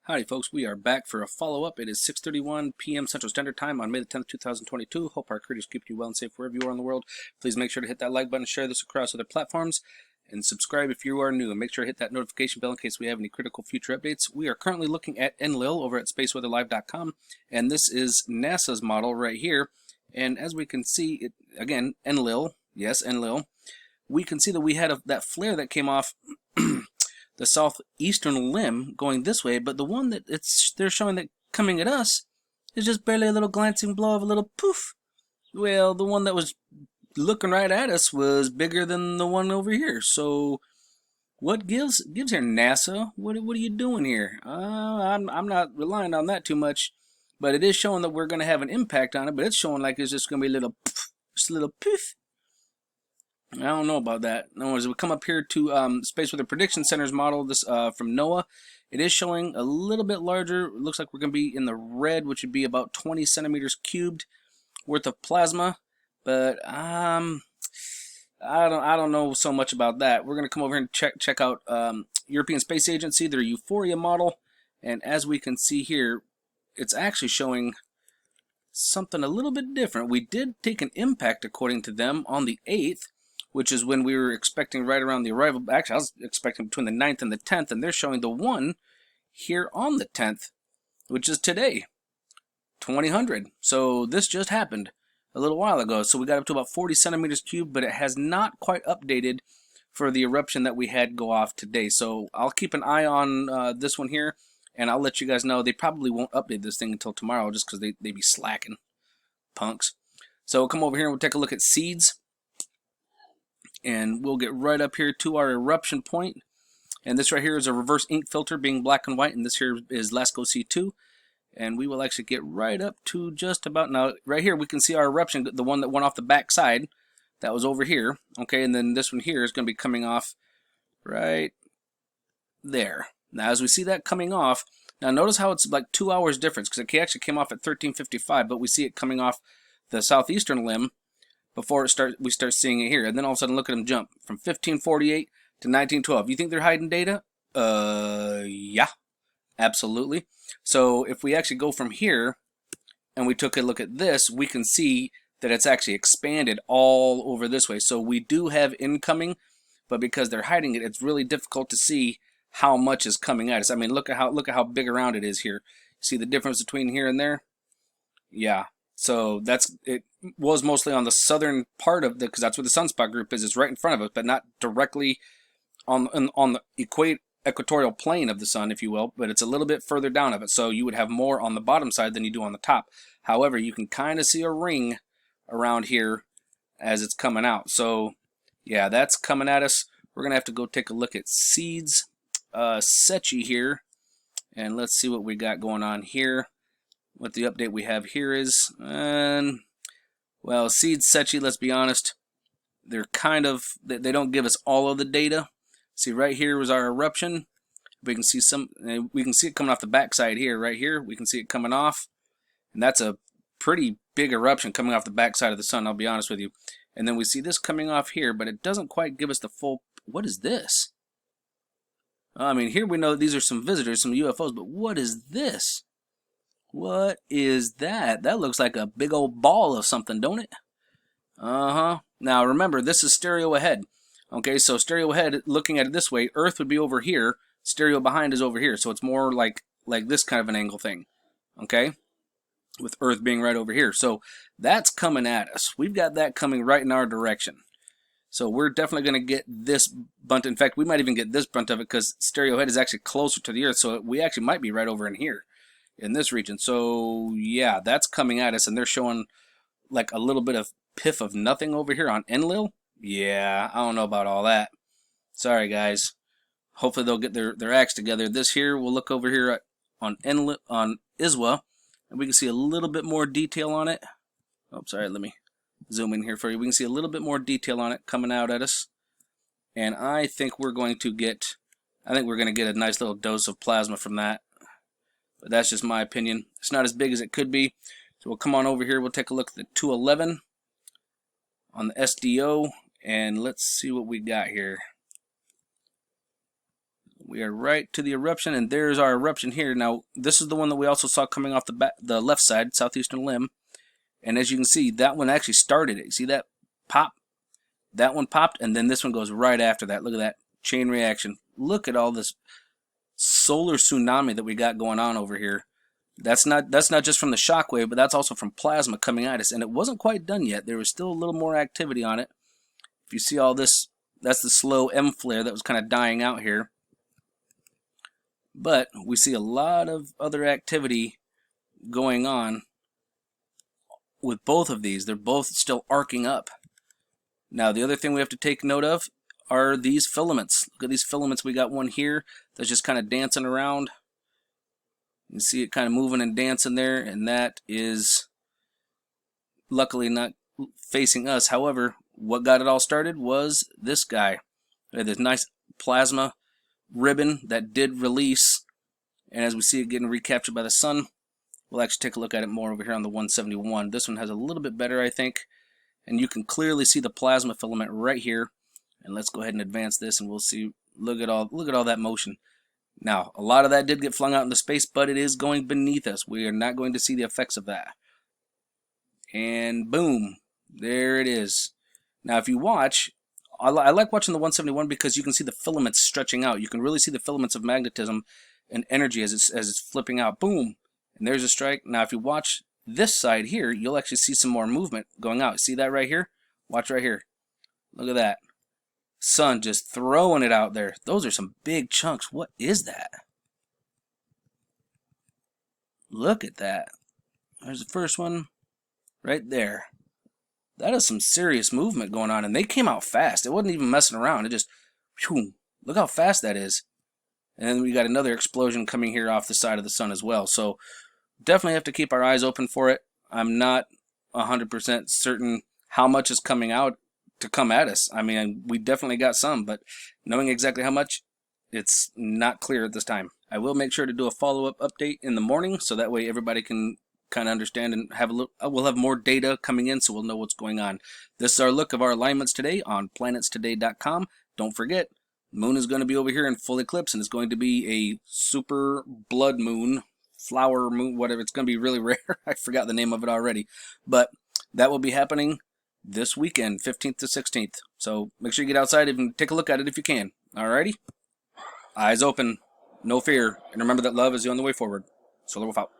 Howdy folks, we are back for a follow-up. It is 6:31 p.m. Central Standard Time on May the 10th, 2022. Hope our creators keep you well and safe wherever you are in the world. Please make sure to hit that like button, share this across other platforms, and subscribe if you are new. And make sure to hit that notification bell in case we have any critical future updates. We are currently looking at Enlil over at spaceweatherlive.com, and this is NASA's model right here. And as we can see, it again, Enlil, yes, Enlil. We can see that we had that flare that came off the southeastern limb going this way, but the one that they're showing that coming at us is just barely a little glancing blow of a little poof. Well, the one that was looking right at us was bigger than the one over here. So what gives here, NASA? What are you doing here? I'm not relying on that too much, but it is showing that we're going to have an impact on it. But it's showing like it's just going to be a little poof, just a little poof. I don't know about that. No, as we come up here to Space Weather Prediction Center's model, this from NOAA, it is showing a little bit larger. It looks like we're going to be in the red, which would be about 20 centimeters cubed worth of plasma. But I don't know so much about that. We're going to come over here and check out European Space Agency, their Euphoria model, and as we can see here, it's actually showing something a little bit different. We did take an impact, according to them, on the 8th. Which is when we were expecting right around the arrival. Actually, I was expecting between the 9th and the 10th, and they're showing the one here on the 10th, which is today, 2000. So this just happened a little while ago. So we got up to about 40 centimeters cubed, but it has not quite updated for the eruption that we had go off today. So I'll keep an eye on this one here, and I'll let you guys know. They probably won't update this thing until tomorrow just because they be slacking, punks. So we'll come over here and we'll take a look at seeds. And we'll get right up here to our eruption point. And this right here is a reverse ink filter being black and white. And this here is LASCO C2. And we will actually get right up to just about now. Right here we can see our eruption, the one that went off the back side. That was over here. Okay, and then this one here is going to be coming off right there. Now as we see that coming off, now notice how it's like 2 hours difference. Because it actually came off at 13:55. But we see it coming off the southeastern limb before we start seeing it here. And then all of a sudden, look at them jump from 1548 to 1912. You think they're hiding data? Yeah, absolutely. So if we actually go from here and we took a look at this, we can see that it's actually expanded all over this way. So we do have incoming, but because they're hiding it, it's really difficult to see how much is coming at us. I mean, look at how big around it is here. See the difference between here and there? Yeah. So it was mostly on the southern part of because that's where the sunspot group is. It's right in front of us, but not directly on the equatorial plane of the sun, if you will. But it's a little bit further down of it. So you would have more on the bottom side than you do on the top. However, you can kind of see a ring around here as it's coming out. So yeah, that's coming at us. We're gonna have to go take a look at seeds, Sechi here, and let's see what we got going on here. What the update we have here is, and well, seeds Sechi, let's be honest, they're they don't give us all of the data. See, right here was our eruption. We can see it coming off the backside here. Right here, we can see it coming off, and that's a pretty big eruption coming off the backside of the sun. I'll be honest with you. And then we see this coming off here, but it doesn't quite give us the full. What is this? I mean, here we know that these are some visitors, some UFOs, but what is this? What is that? That looks like a big old ball of something, don't it? Uh-huh. Now remember, this is stereo ahead. Okay, so stereo ahead, looking at it this way, Earth would be over here, stereo behind is over here, so it's more like this kind of an angle thing. Okay? With Earth being right over here. So that's coming at us. We've got that coming right in our direction. So we're definitely going to get this bunt. In fact, we might even get this bunt of it because stereo ahead is actually closer to the Earth, so we actually might be right over in here. In this region. So yeah, that's coming at us, and they're showing like a little bit of piff of nothing over here on Enlil. Yeah, I don't know about all that. Sorry guys. Hopefully they'll get their acts together. This here, we'll look over here on Enlil, on ISWA, and we can see a little bit more detail on it. Oh, sorry, let me zoom in here for you. We can see a little bit more detail on it coming out at us. And I think we're going to get a nice little dose of plasma from that. But that's just my opinion. It's not as big as it could be. So we'll come on over here. We'll take a look at the 211 on the SDO. And let's see what we got here. We are right to the eruption, and there's our eruption here. Now, this is the one that we also saw coming off the left side, southeastern limb. And as you can see, that one actually started it. You see that pop? That one popped, and then this one goes right after that. Look at that chain reaction. Look at all this solar tsunami that we got going on over here. That's not just from the shock wave, but that's also from plasma coming at us. And it wasn't quite done yet. There was still a little more activity on it. If you see all this, that's the slow M flare that was kind of dying out here. But we see a lot of other activity going on with both of these. They're both still arcing up. Now, the other thing we have to take note of are these filaments. Look at these filaments. We got one here that's just kind of dancing around. You see it kind of moving and dancing there, and that is luckily not facing us. However, what got it all started was this guy. This nice plasma ribbon that did release, and as we see it getting recaptured by the sun, we'll actually take a look at it more over here on the 171. This one has a little bit better, I think, and you can clearly see the plasma filament right here. And let's go ahead and advance this, and we'll see. Look at all that motion. Now, a lot of that did get flung out into space, but it is going beneath us. We are not going to see the effects of that. And boom, there it is. Now, if you watch, I like watching the 171 because you can see the filaments stretching out. You can really see the filaments of magnetism and energy as it's flipping out. Boom, and there's a strike. Now, if you watch this side here, you'll actually see some more movement going out. See that right here? Watch right here. Look at that. Sun just throwing it out there. Those are some big chunks. What is that? Look at that. There's the first one right there. That is some serious movement going on, and they came out fast. It wasn't even messing around. It just, whew, look how fast that is. And then we got another explosion coming here off the side of the sun as well. So definitely have to keep our eyes open for it. I'm not 100% certain how much is coming out to come at us. I mean, we definitely got some, but knowing exactly how much, it's not clear at this time. I will make sure to do a follow-up update in the morning, so that way everybody can kind of understand and have a look. We'll have more data coming in, so we'll know what's going on. This is our look of our alignments today on planetstoday.com. Don't forget, moon is going to be over here in full eclipse, and it's going to be a super blood moon, flower moon, whatever. It's going to be really rare. I forgot the name of it already, but that will be happening this weekend, 15th to 16th. So make sure you get outside and take a look at it if you can. Alrighty? Eyes open, no fear, and remember that love is the only way forward. Solar Wolf out.